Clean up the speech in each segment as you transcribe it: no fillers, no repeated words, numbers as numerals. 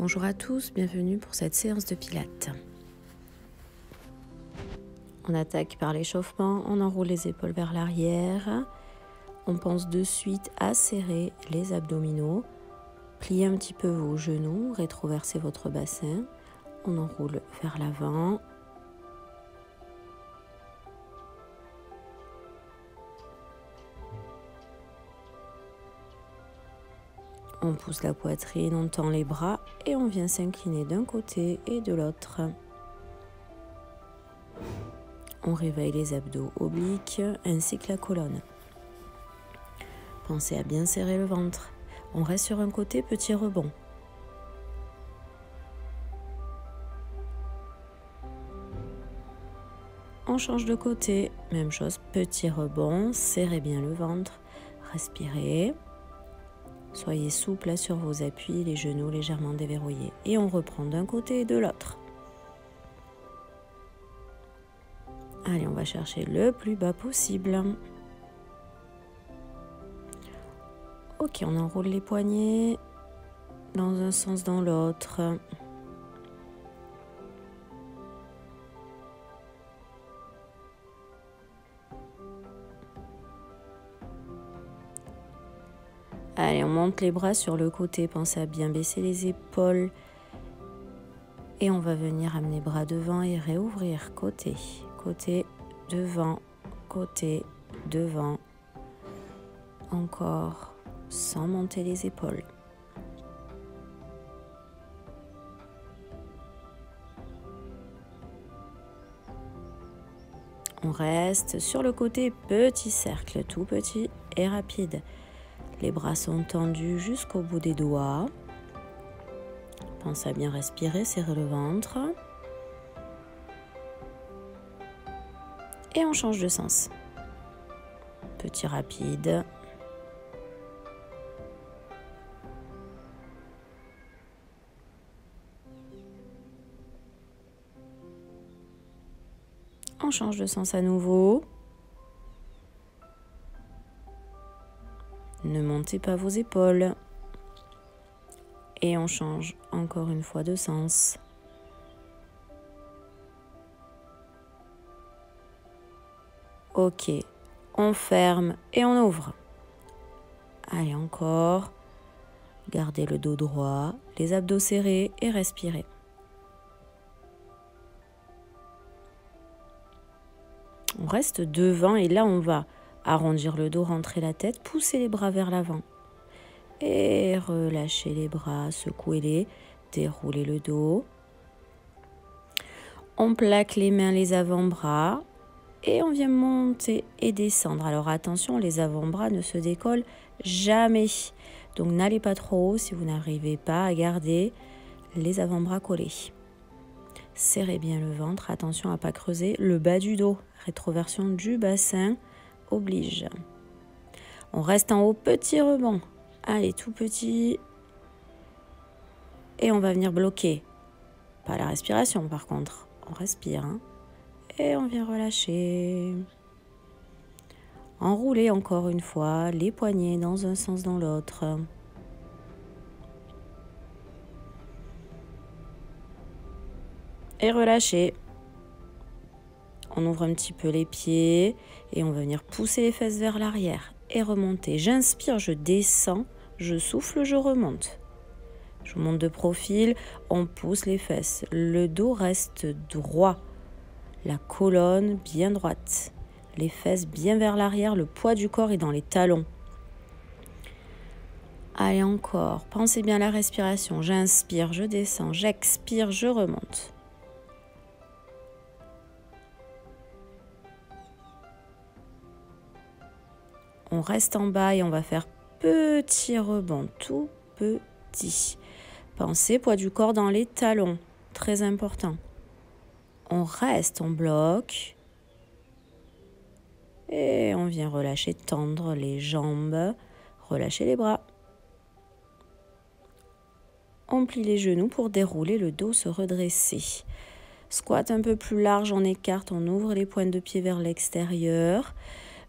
Bonjour à tous, bienvenue pour cette séance de pilates. On attaque par l'échauffement, on enroule les épaules vers l'arrière. On pense de suite à serrer les abdominaux. Pliez un petit peu vos genoux, rétroversez votre bassin. On enroule vers l'avant. On pousse la poitrine, on tend les bras et on vient s'incliner d'un côté et de l'autre. On réveille les abdos obliques ainsi que la colonne. Pensez à bien serrer le ventre. On reste sur un côté, petit rebond. On change de côté, même chose, petit rebond, serrez bien le ventre, respirez. Soyez souple sur vos appuis, les genoux légèrement déverrouillés. Et on reprend d'un côté et de l'autre. Allez, on va chercher le plus bas possible. Ok, on enroule les poignets dans un sens, dans l'autre. Allez, on monte les bras sur le côté, pensez à bien baisser les épaules. Et on va venir amener bras devant et réouvrir côté, côté, devant, côté, devant. Encore, sans monter les épaules. On reste sur le côté, petit cercle, tout petit et rapide. Les bras sont tendus jusqu'au bout des doigts. Pensez à bien respirer, serrer le ventre. Et on change de sens. Petit rapide. On change de sens à nouveau. Ne montez pas vos épaules. Et on change encore une fois de sens. Ok, on ferme et on ouvre. Allez, encore. Gardez le dos droit, les abdos serrés et respirez. On reste devant et là on va arrondir le dos, rentrer la tête, pousser les bras vers l'avant. Et relâchez les bras, secouez-les, déroulez le dos. On plaque les mains, les avant-bras et on vient monter et descendre. Alors attention, les avant-bras ne se décollent jamais. Donc n'allez pas trop haut si vous n'arrivez pas à garder les avant-bras collés. Serrez bien le ventre, attention à ne pas creuser le bas du dos. Rétroversion du bassin oblige. On reste en haut, petit rebond. Allez, tout petit. Et on va venir bloquer. Pas la respiration par contre. On respire. Hein. Et on vient relâcher. Enroulez encore une fois les poignets dans un sens, dans l'autre. Et relâchez. On ouvre un petit peu les pieds et on va venir pousser les fesses vers l'arrière et remonter. J'inspire, je descends, je souffle, je remonte. Je monte de profil, on pousse les fesses. Le dos reste droit, la colonne bien droite, les fesses bien vers l'arrière, le poids du corps est dans les talons. Allez, encore, pensez bien à la respiration. J'inspire, je descends, j'expire, je remonte. On reste en bas et on va faire petit rebond, tout petit. Pensez poids du corps dans les talons, très important. On reste, on bloque. Et on vient relâcher, tendre les jambes, relâcher les bras. On plie les genoux pour dérouler le dos, se redresser. Squat un peu plus large, on écarte, on ouvre les pointes de pied vers l'extérieur.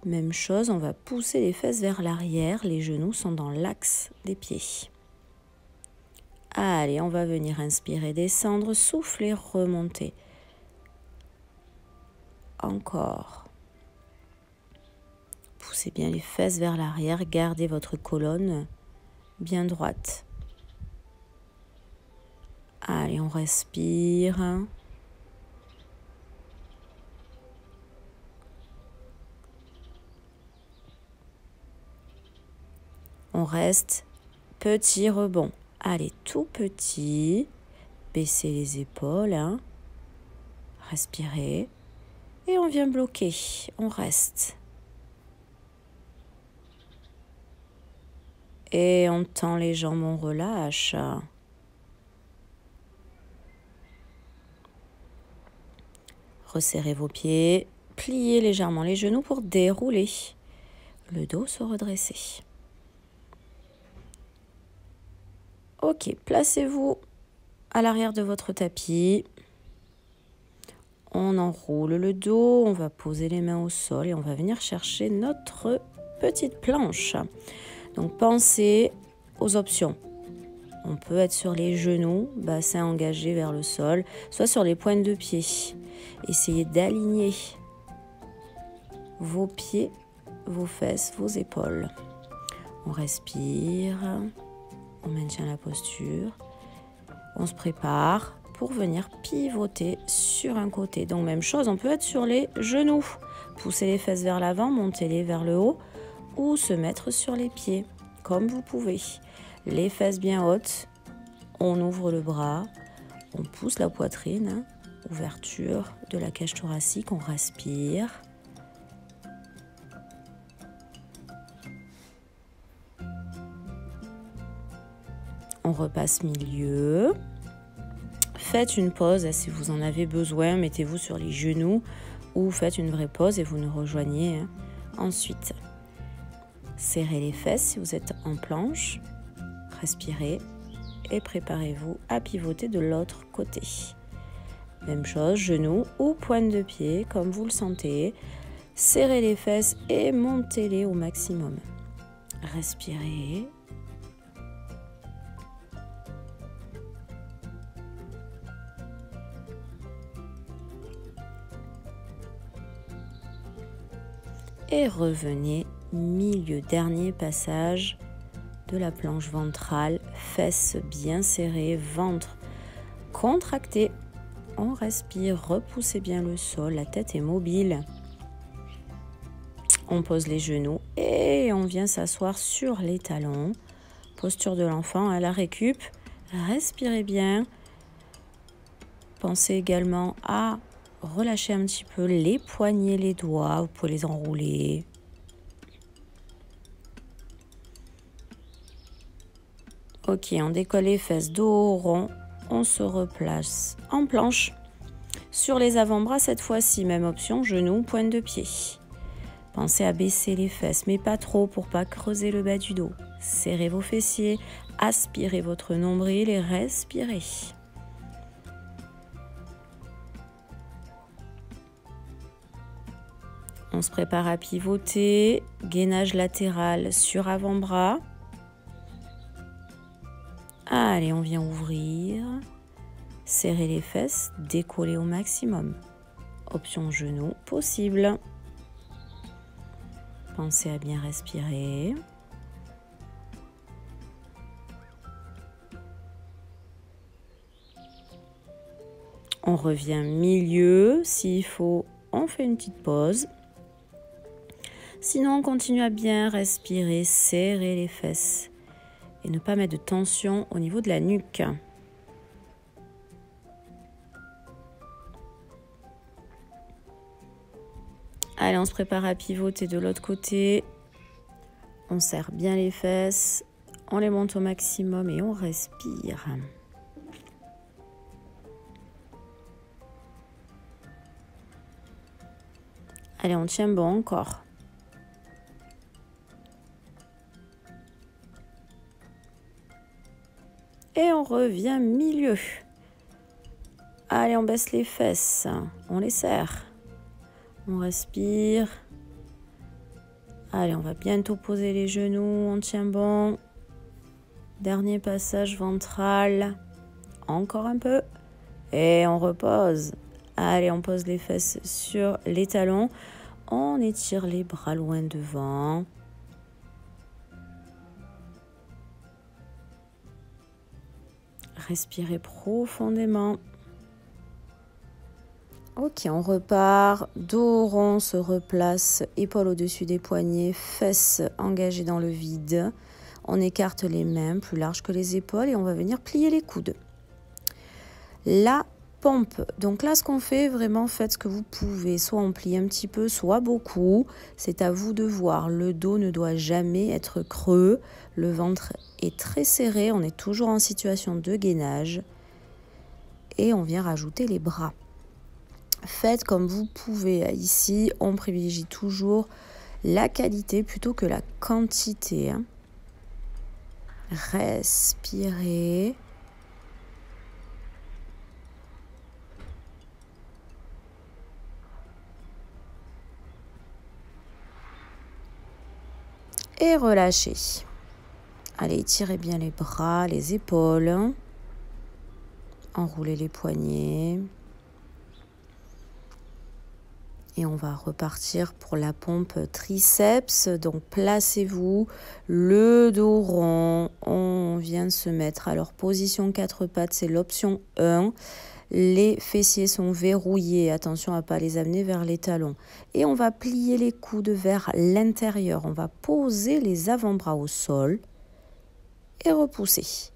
Même chose, on va pousser les fesses vers l'arrière, les genoux sont dans l'axe des pieds. Allez, on va venir inspirer, descendre, souffler, remonter. Encore. Poussez bien les fesses vers l'arrière, gardez votre colonne bien droite. Allez, on respire. On reste petit rebond. Allez, tout petit. Baissez les épaules. Respirez. Et on vient bloquer. On reste. Et on tend les jambes, on relâche. Resserrez vos pieds. Pliez légèrement les genoux pour dérouler. Le dos se redresser. Ok, placez-vous à l'arrière de votre tapis. On enroule le dos, on va poser les mains au sol et on va venir chercher notre petite planche. Donc pensez aux options. On peut être sur les genoux, bassin engagé vers le sol, soit sur les pointes de pied. Essayez d'aligner vos pieds, vos fesses, vos épaules. On respire. On maintient la posture. On se prépare pour venir pivoter sur un côté. Donc même chose, on peut être sur les genoux. Poussez les fesses vers l'avant, montez-les vers le haut ou se mettre sur les pieds, comme vous pouvez. Les fesses bien hautes, on ouvre le bras, on pousse la poitrine, ouverture de la cage thoracique, on respire. On repasse milieu. Faites une pause si vous en avez besoin. Mettez-vous sur les genoux ou faites une vraie pause et vous nous rejoignez ensuite. Serrez les fesses si vous êtes en planche. Respirez et préparez-vous à pivoter de l'autre côté. Même chose, genoux ou pointe de pied comme vous le sentez. Serrez les fesses et montez-les au maximum. Respirez. Et revenez milieu, dernier passage de la planche ventrale, fesses bien serrées, ventre contracté. On respire, repoussez bien le sol, la tête est mobile. On pose les genoux et on vient s'asseoir sur les talons. Posture de l'enfant à la récup. Respirez bien. Pensez également à relâchez un petit peu les poignets, les doigts, vous pouvez les enrouler. Ok, on décolle les fesses, dos rond, on se replace en planche. Sur les avant-bras, cette fois-ci, même option, genoux, pointe de pied. Pensez à baisser les fesses, mais pas trop pour pas creuser le bas du dos. Serrez vos fessiers, aspirez votre nombril et respirez. On se prépare à pivoter, gainage latéral sur avant-bras. Allez, on vient ouvrir, serrer les fesses, décoller au maximum. Option genou possible. Pensez à bien respirer. On revient milieu, s'il faut, on fait une petite pause. Sinon, on continue à bien respirer, serrer les fesses et ne pas mettre de tension au niveau de la nuque. Allez, on se prépare à pivoter de l'autre côté. On serre bien les fesses, on les monte au maximum et on respire. Allez, on tient bon encore. Et on revient milieu. Allez, on baisse les fesses, on les serre. On respire. Allez, on va bientôt poser les genoux, on tient bon. Dernier passage ventral. Encore un peu. Et on repose. Allez, on pose les fesses sur les talons. On étire les bras loin devant. Respirez profondément. Ok, on repart. Dos rond se replace. Épaules au-dessus des poignets. Fesses engagées dans le vide. On écarte les mains plus larges que les épaules et on va venir plier les coudes. La pompe. Donc là, ce qu'on fait, vraiment, faites ce que vous pouvez. Soit on plie un petit peu, soit beaucoup. C'est à vous de voir. Le dos ne doit jamais être creux. Le ventre est très serré. On est toujours en situation de gainage. Et on vient rajouter les bras. Faites comme vous pouvez. Ici, on privilégie toujours la qualité plutôt que la quantité. Respirez. Et relâchez. Allez, étirez bien les bras, les épaules. Enroulez les poignets. Et on va repartir pour la pompe triceps. Donc placez-vous, le dos rond. On vient de se mettre. Alors position 4 pattes, c'est l'option 1. Les fessiers sont verrouillés. Attention à ne pas les amener vers les talons. Et on va plier les coudes vers l'intérieur. On va poser les avant-bras au sol et repousser.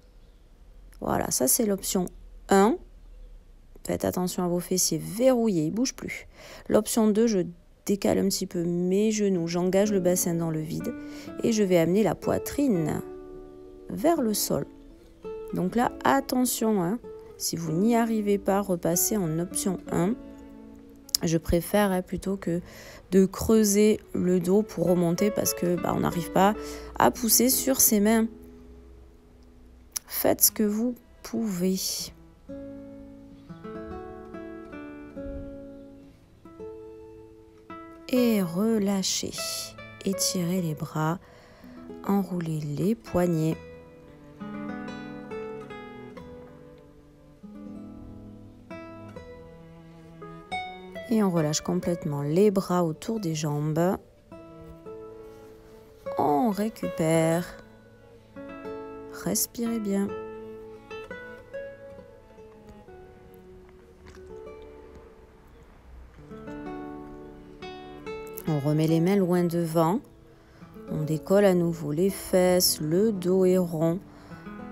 Voilà, ça c'est l'option 1. Faites attention à vos fessiers verrouillés, ils ne bougent plus. L'option 2, je décale un petit peu mes genoux, j'engage le bassin dans le vide et je vais amener la poitrine vers le sol. Donc là, attention, si vous n'y arrivez pas, repassez en option 1. Je préfère plutôt que de creuser le dos pour remonter parce que on n'arrive pas à pousser sur ses mains. Faites ce que vous pouvez. Et relâchez. Étirez les bras, enroulez les poignets. Et on relâche complètement les bras autour des jambes. On récupère. Respirez bien. On remet les mains loin devant. On décolle à nouveau les fesses, le dos est rond.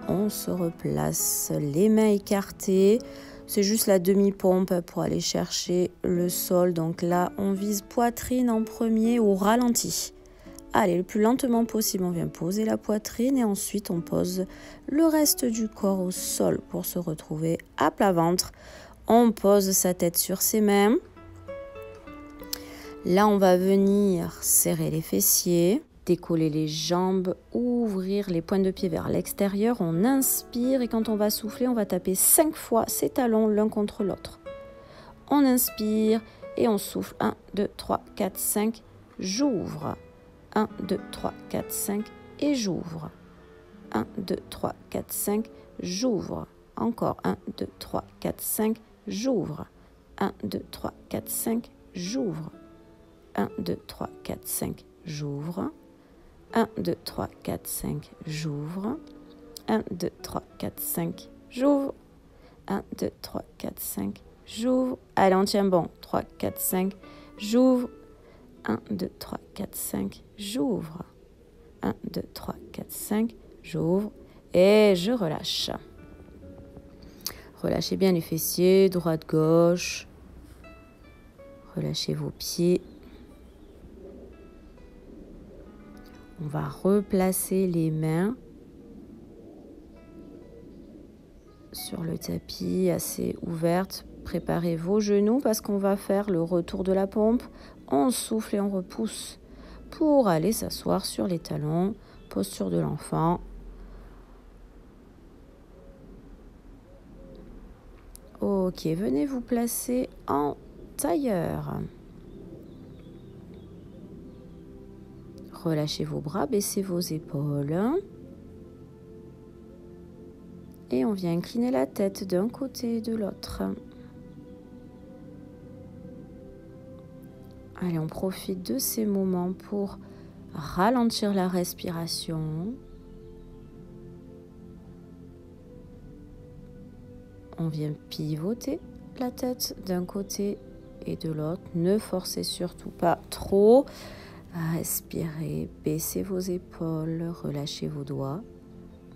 On se replace, les mains écartées. C'est juste la demi-pompe pour aller chercher le sol. Donc là, on vise poitrine en premier au ralenti. Allez, le plus lentement possible, on vient poser la poitrine et ensuite on pose le reste du corps au sol pour se retrouver à plat ventre. On pose sa tête sur ses mains. Là, on va venir serrer les fessiers, décoller les jambes, ouvrir les pointes de pied vers l'extérieur. On inspire et quand on va souffler, on va taper 5 fois ses talons l'un contre l'autre. On inspire et on souffle. 1, 2, 3, 4, 5, j'ouvre. 1, 2, 3, 4, 5 et j'ouvre. 1, 2, 3, 4, 5, j'ouvre. Encore 1, 2, 3, 4, 5, j'ouvre. 1, 2, 3, 4, 5, j'ouvre. 1, 2, 3, 4, 5, j'ouvre. 1, 2, 3, 4, 5, j'ouvre. 1, 2, 3, 4, 5, j'ouvre. 1, 2, 3, 4, 5, j'ouvre. Allez, on tient bon. 3, 4, 5, j'ouvre. 1, 2, 3, 4, 5, j'ouvre. 1, 2, 3, 4, 5, j'ouvre. Et je relâche. Relâchez bien les fessiers, droite, gauche. Relâchez vos pieds. On va replacer les mains sur le tapis assez ouvertes. Préparez vos genoux parce qu'on va faire le retour de la pompe. On souffle et on repousse pour aller s'asseoir sur les talons. Posture de l'enfant. Ok, venez vous placer en tailleur. Relâchez vos bras, baissez vos épaules. Et on vient incliner la tête d'un côté et de l'autre. Allez, on profite de ces moments pour ralentir la respiration. On vient pivoter la tête d'un côté et de l'autre. Ne forcez surtout pas trop. Respirez, baissez vos épaules, relâchez vos doigts,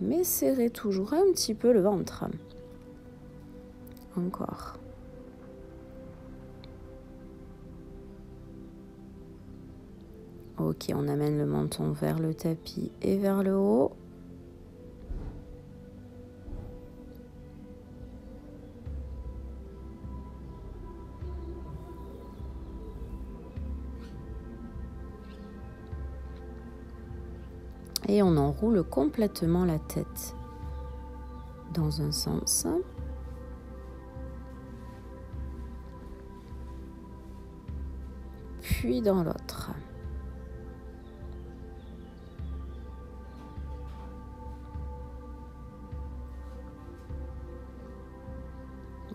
mais serrez toujours un petit peu le ventre. Encore. Ok, on amène le menton vers le tapis et vers le haut. Et on enroule complètement la tête dans un sens. Puis dans l'autre.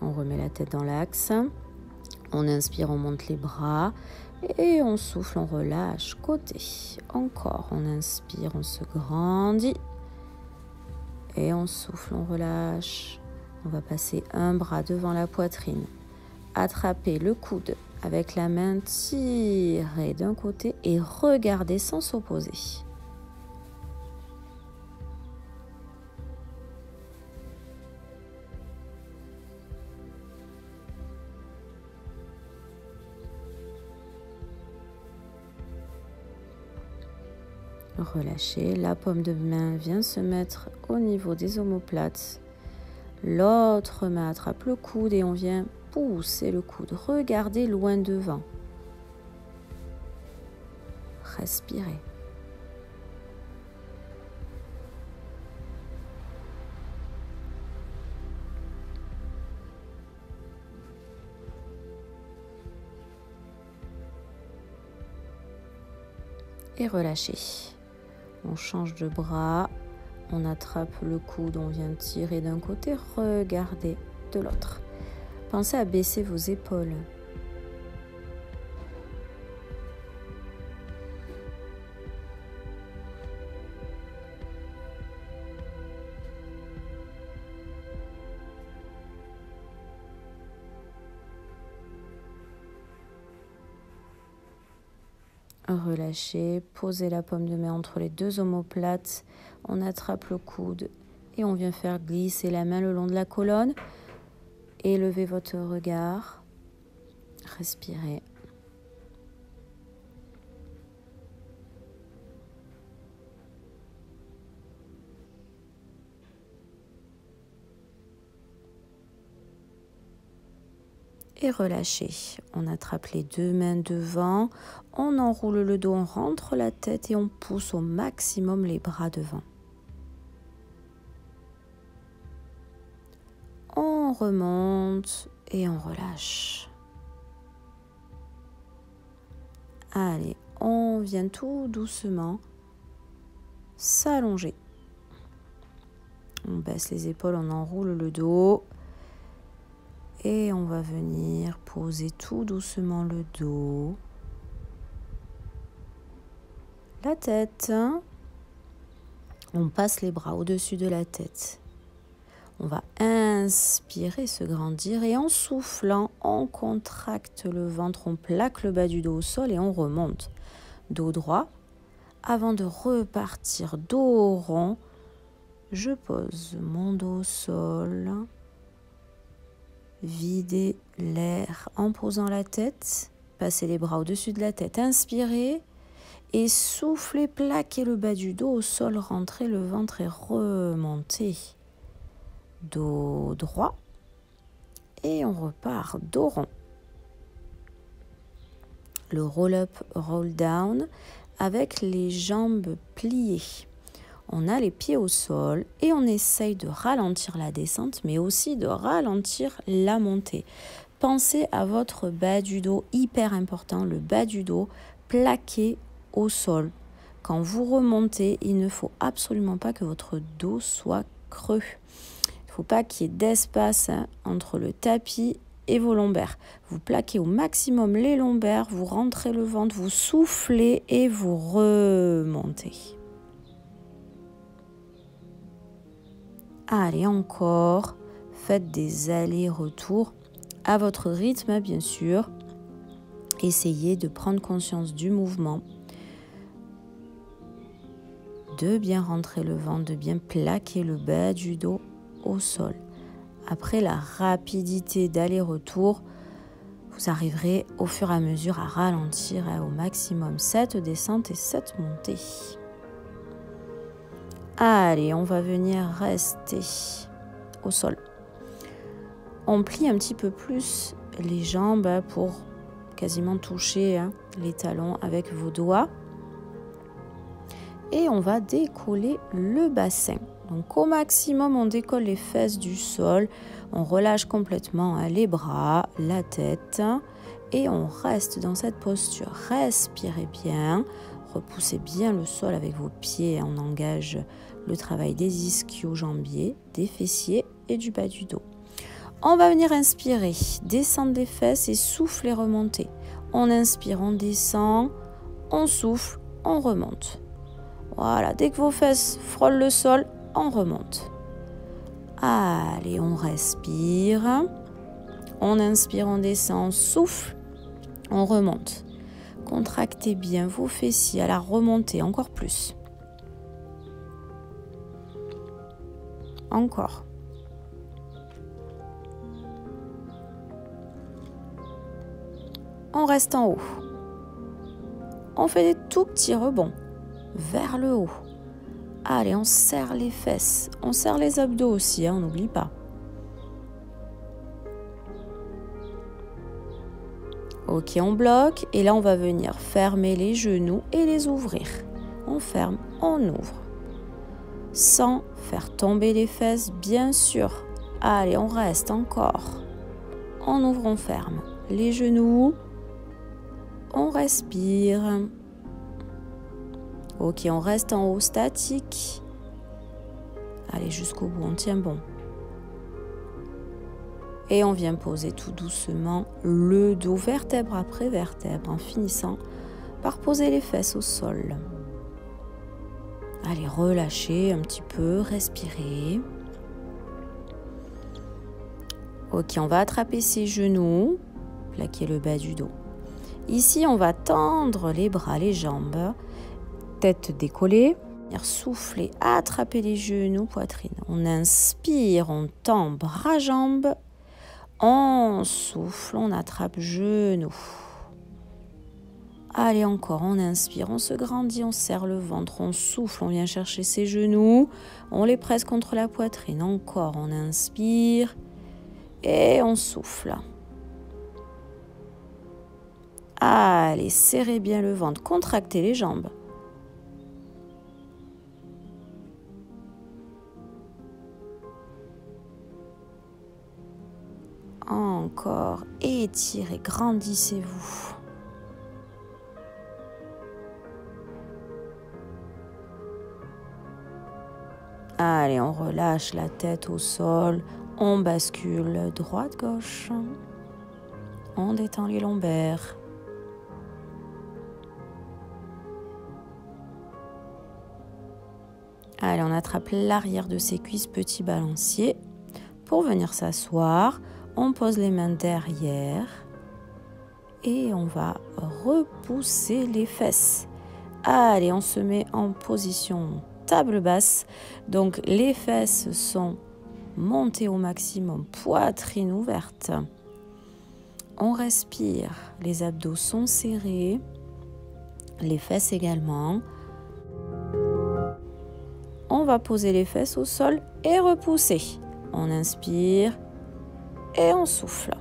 On remet la tête dans l'axe. On inspire, on monte les bras. Et on souffle, on relâche, côté. Encore, on inspire, on se grandit. Et on souffle, on relâche. On va passer un bras devant la poitrine. Attrapez le coude avec la main, tirez d'un côté et regardez sans s'opposer. Relâchez, la paume de main vient se mettre au niveau des omoplates. L'autre main attrape le coude et on vient pousser le coude. Regardez loin devant. Respirez. Et relâchez. On change de bras, on attrape le coude, on vient tirer d'un côté, regardez de l'autre. Pensez à baisser vos épaules. Relâchez, posez la paume de main entre les deux omoplates, on attrape le coude et on vient faire glisser la main le long de la colonne. Élevez votre regard, respirez. Et relâchez. On attrape les deux mains devant, on enroule le dos, on rentre la tête et on pousse au maximum les bras devant. On remonte et on relâche. Allez, on vient tout doucement s'allonger. On baisse les épaules, on enroule le dos. Et on va venir poser tout doucement le dos, la tête. On passe les bras au-dessus de la tête. On va inspirer, se grandir et en soufflant, on contracte le ventre, on plaque le bas du dos au sol et on remonte. Dos droit. Avant de repartir dos rond, je pose mon dos au sol. Videz l'air en posant la tête. Passez les bras au-dessus de la tête. Inspirez et soufflez, plaquez le bas du dos au sol. Rentrez le ventre et remontez. Dos droit. Et on repart dos rond. Le roll-up, roll-down avec les jambes pliées. On a les pieds au sol et on essaye de ralentir la descente, mais aussi de ralentir la montée. Pensez à votre bas du dos, hyper important, le bas du dos plaqué au sol. Quand vous remontez, il ne faut absolument pas que votre dos soit creux. Il faut pas qu'il y ait d'espace entre le tapis et vos lombaires. Vous plaquez au maximum les lombaires, vous rentrez le ventre, vous soufflez et vous remontez. Allez, encore. Faites des allers-retours à votre rythme, bien sûr. Essayez de prendre conscience du mouvement, de bien rentrer le ventre, de bien plaquer le bas du dos au sol. Après la rapidité d'aller-retour, vous arriverez au fur et à mesure à ralentir au maximum 7 descentes et 7 montées. Allez, on va venir rester au sol. On plie un petit peu plus les jambes pour quasiment toucher les talons avec vos doigts. Et on va décoller le bassin. Donc au maximum, on décolle les fesses du sol. On relâche complètement les bras, la tête. Et on reste dans cette posture. Respirez bien. Repoussez bien le sol avec vos pieds. On engage le travail des ischio-jambiers, des fessiers et du bas du dos. On va venir inspirer, descendre les fesses et souffler, remonter. On inspire, on descend, on souffle, on remonte. Voilà, dès que vos fesses frôlent le sol, on remonte. Allez, on respire. On inspire, on descend, on souffle, on remonte. Contractez bien vos fessiers à la remontée, encore plus. Encore. On reste en haut. On fait des tout petits rebonds vers le haut. Allez, on serre les fesses. On serre les abdos aussi, on n'oublie pas. Ok, on bloque. Et là, on va venir fermer les genoux et les ouvrir. On ferme, on ouvre. Sans faire tomber les fesses, bien sûr. Allez, on reste encore. On ouvre, on ferme. Les genoux. On respire. Ok, on reste en haut statique. Allez, jusqu'au bout, on tient bon. Et on vient poser tout doucement le dos vertèbre après vertèbre en finissant par poser les fesses au sol. Allez, relâchez un petit peu, respirez. Ok, on va attraper ses genoux, plaquer le bas du dos. Ici, on va tendre les bras, les jambes, tête décollée, souffler, attraper les genoux, poitrine. On inspire, on tend bras, jambes, on souffle, on attrape genoux. Allez, encore, on inspire, on se grandit, on serre le ventre, on souffle, on vient chercher ses genoux, on les presse contre la poitrine. Encore, on inspire et on souffle. Allez, serrez bien le ventre, contractez les jambes. Encore, étirez, grandissez-vous. Allez, on relâche la tête au sol, on bascule droite-gauche, on détend les lombaires. Allez, on attrape l'arrière de ses cuisses, petit balancier. Pour venir s'asseoir, on pose les mains derrière et on va repousser les fesses. Allez, on se met en position table basse. Donc, les fesses sont montées au maximum, poitrine ouverte. On respire, les abdos sont serrés, les fesses également. On va poser les fesses au sol et repousser. On inspire et on souffle.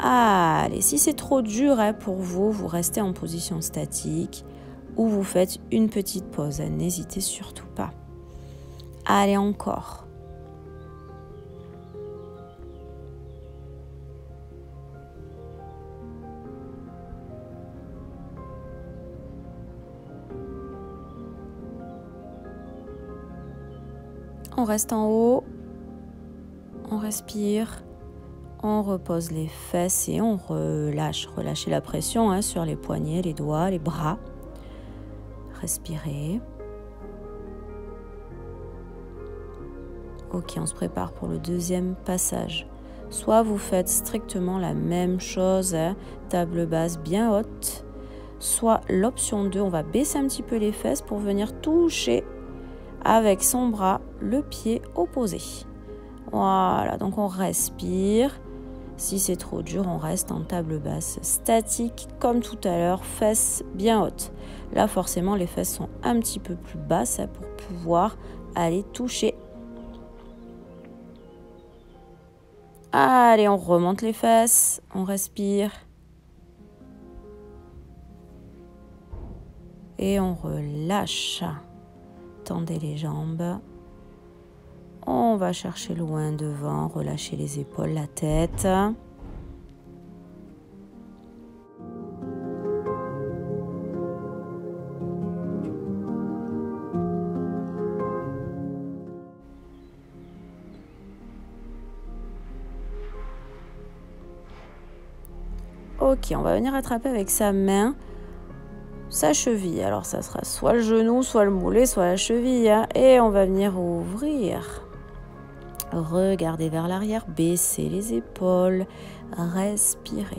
Allez, si c'est trop dur pour vous, vous restez en position statique ou vous faites une petite pause. N'hésitez surtout pas. Allez, encore. On reste en haut. respire. On repose les fesses et on relâche. Relâchez la pression hein, sur les poignets, les doigts, les bras. Respirez. Ok, on se prépare pour le deuxième passage. Soit vous faites strictement la même chose, hein, table basse bien haute. Soit l'option 2, on va baisser un petit peu les fesses pour venir toucher avec son bras le pied opposé. Voilà, donc on respire. Si c'est trop dur, on reste en table basse statique comme tout à l'heure, fesses bien hautes. Là, forcément, les fesses sont un petit peu plus basses pour pouvoir aller toucher. Allez, on remonte les fesses, on respire. Et on relâche. Tendez les jambes. On va chercher loin devant, relâcher les épaules, la tête. Ok, on va venir attraper avec sa main sa cheville. Alors ça sera soit le genou, soit le mollet, soit la cheville. Hein. Et on va venir ouvrir. Regardez vers l'arrière, baissez les épaules, respirez.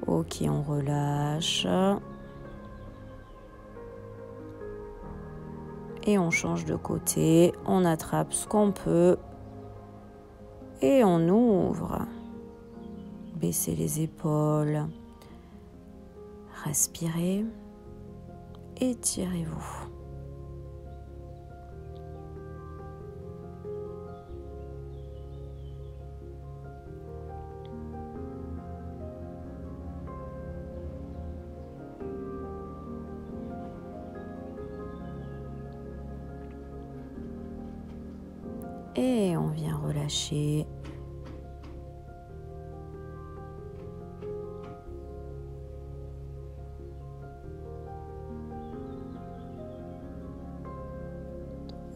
Ok, on relâche. Et on change de côté, on attrape ce qu'on peut. Et on ouvre. Baissez les épaules. Respirez. Étirez-vous. Et on vient relâcher.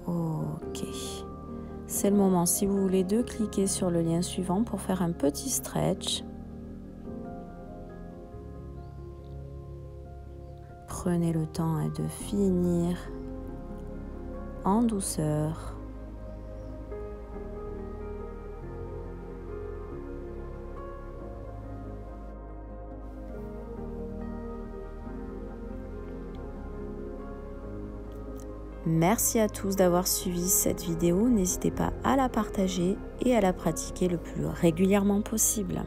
Ok. C'est le moment, si vous voulez, de cliquer sur le lien suivant pour faire un petit stretch. Prenez le temps de finir en douceur. Merci à tous d'avoir suivi cette vidéo. N'hésitez pas à la partager et à la pratiquer le plus régulièrement possible.